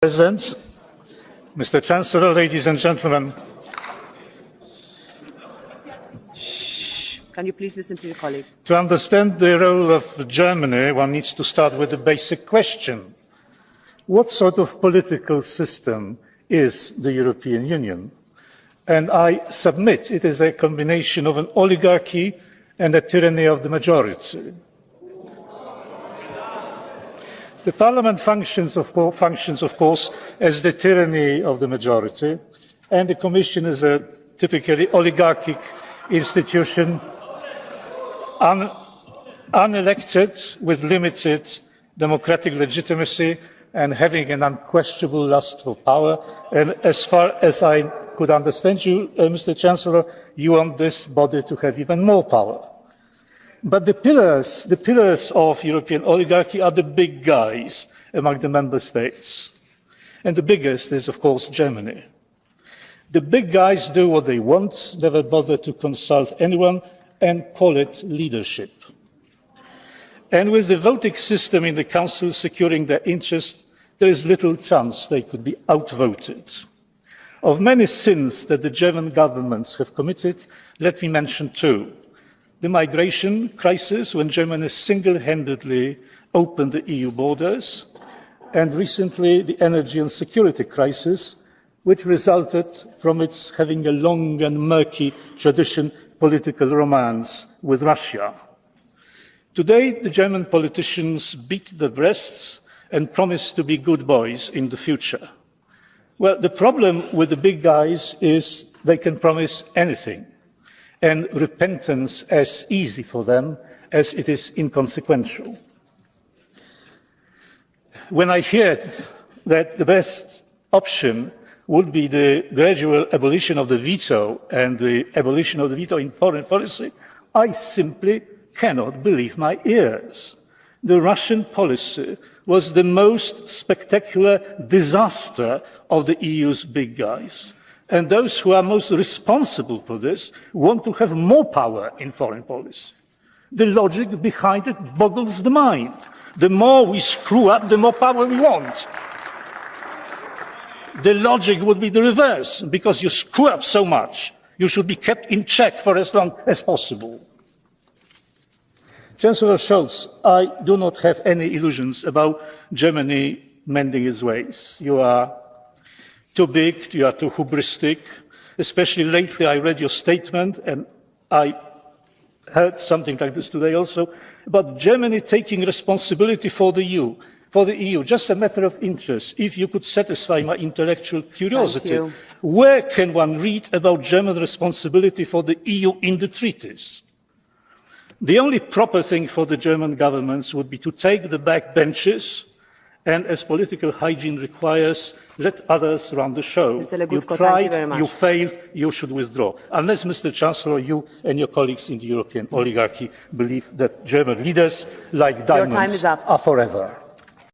President, Mr. Chancellor, ladies and gentlemen. Can you please listen to your colleague? To understand the role of Germany, one needs to start with the basic question. What sort of political system is the European Union? And I submit it is a combination of an oligarchy and a tyranny of the majority. The Parliament functions, of course, as the tyranny of the majority, and the Commission is a typically oligarchic institution, unelected, with limited democratic legitimacy, and having an unquestionable lust for power. And as far as I could understand you, Mr. Chancellor, you want this body to have even more power. But the pillars of European oligarchy are the big guys among the member states. And the biggest is, of course, Germany. The big guys do what they want, never bother to consult anyone, and call it leadership. And with the voting system in the Council securing their interest, there is little chance they could be outvoted. Of many sins that the German governments have committed, let me mention two. The migration crisis, when Germany single-handedly opened the EU borders, and recently the energy and security crisis, which resulted from its having a long and murky tradition political romance with Russia. Today, the German politicians beat their breasts and promise to be good boys in the future. Well, the problem with the big guys is they can promise anything, and repentance as easy for them as it is inconsequential. When I heard that the best option would be the gradual abolition of the veto and the abolition of the veto in foreign policy, I simply cannot believe my ears. The Russian policy was the most spectacular disaster of the EU's big guys. And those who are most responsible for this want to have more power in foreign policy. The logic behind it boggles the mind. The more we screw up, the more power we want. The logic would be the reverse. Because you screw up so much, you should be kept in check for as long as possible. Chancellor Scholz, I do not have any illusions about Germany mending its ways. You are too big, you are too hubristic. Especially lately, I read your statement, and I heard something like this today also, about Germany taking responsibility for the EU, just a matter of interest. If you could satisfy my intellectual curiosity, where can one read about German responsibility for the EU in the treaties? The only proper thing for the German governments would be to take the back benches and, as political hygiene requires, let others run the show. You tried, you failed, you should withdraw. Unless, Mr. Chancellor, you and your colleagues in the European oligarchy believe that German leaders, like diamonds, are forever.